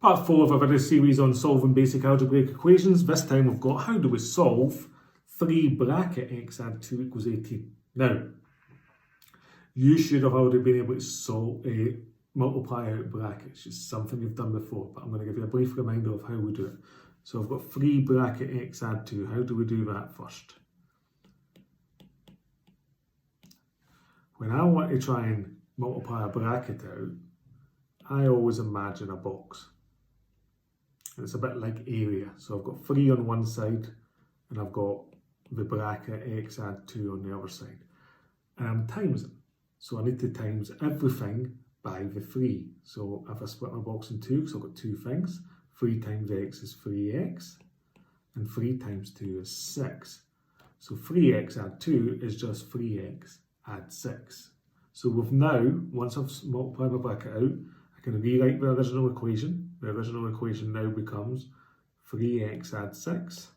Part 4 of our video series on solving basic algebraic equations. This time we've got how do we solve 3 bracket x add 2 equals 18. Now, you should have already been able to multiply out brackets. It's something you've done before, but I'm going to give you a brief reminder of how we do it. So I've got 3 bracket x add 2. How do we do that first? When I want to try and multiply a bracket out, I always imagine a box. And it's a bit like area. So I've got 3 on one side and I've got the bracket x add 2 on the other side. And I'm timesing. So I need to times everything by the 3. So if I split my box in 2, because I've got 2 things, 3 times x is 3x and 3 times 2 is 6. So 3x add 2 is just 3x add 6. So we've now, once I've multiplied my bracket out, I can rewrite the original equation. The original equation now becomes 3x add 6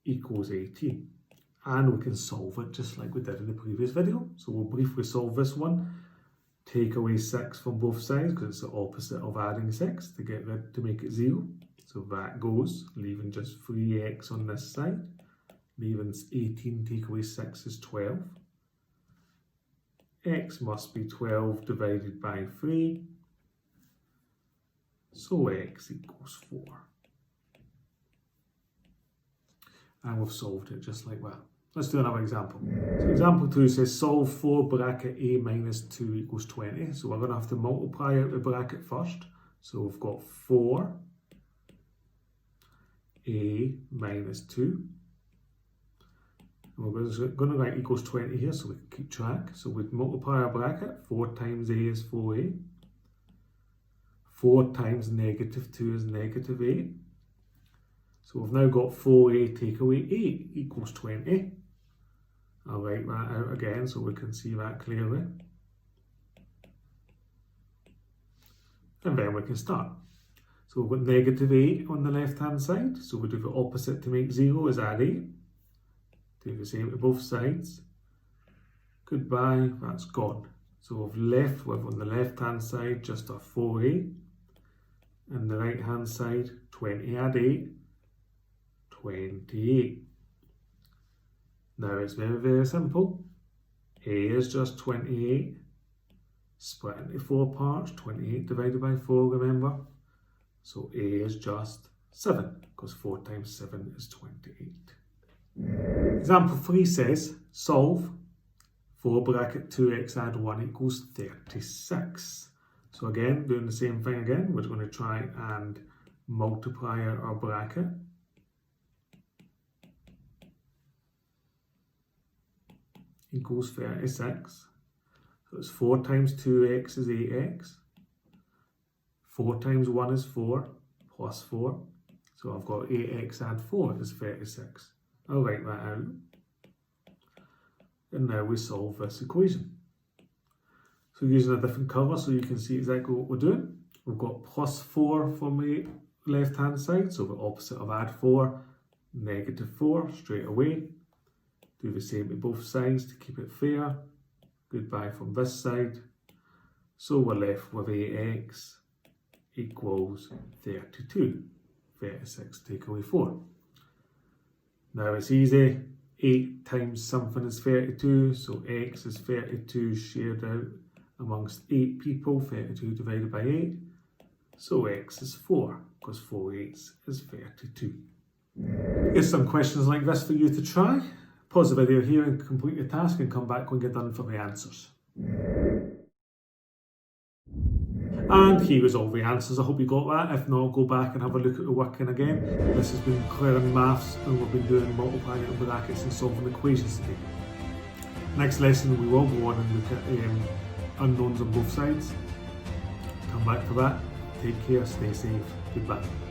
equals 18. And we can solve it just like we did in the previous video. So we'll briefly solve this one. Take away 6 from both sides because it's the opposite of adding 6 to make it 0. So that goes, leaving just 3x on this side. Leaving 18, take away 6 is 12. X must be 12 divided by 3. So x equals 4. And we've solved it just like that. Let's do another example. So example 2 says solve 4 bracket a minus 2 equals 20. So we're going to have to multiply out the bracket first. So we've got 4 a minus 2. And we're going to write equals 20 here so we can keep track. So we'd multiply our bracket. 4 times a is 4a. 4 times negative 2 is negative 8. So we've now got 4a take away 8 equals 20. I'll write that out again so we can see that clearly. And then we can start. So we've got negative 8 on the left hand side. So we do the opposite to make 0 is add 8. Do the same to both sides. Goodbye, that's gone. So we've left with on the left hand side just a 4a. And the right hand side 20 add 8. 28. Now it's very, very simple. A is just 28. Split into 4 parts. 28 divided by 4, remember? So A is just 7, because 4 times 7 is 28. Example 3 says, solve 4 bracket 2x add 1 equals 36. So again, doing the same thing again, we're going to try and multiply out our bracket. Equals 36. So it's 4 times 2x is 8x. 4 times 1 is 4, plus 4. So I've got 8x add 4 is 36. I'll write that out. And now we solve this equation. So using a different colour so you can see exactly what we're doing. We've got plus 4 from the left hand side, so the opposite of add 4, negative 4 straight away. Do the same to both sides to keep it fair. Goodbye from this side. So we're left with 8x equals 32. 36 take away 4. Now it's easy. 8 times something is 32, so x is 32 shared out amongst 8 people. 32 divided by 8. So x is 4, because 4 eighths is 32. Here's some questions like this for you to try. Pause the video here and complete your task and come back when you're done for the answers. And here is all the answers. I hope you got that. If not, go back and have a look at the working again. This has been Clelland Maths and we've been doing multiplying out brackets and solving equations today. Next lesson we will go on and look at unknowns on both sides. Come back for that. Take care, stay safe. Goodbye.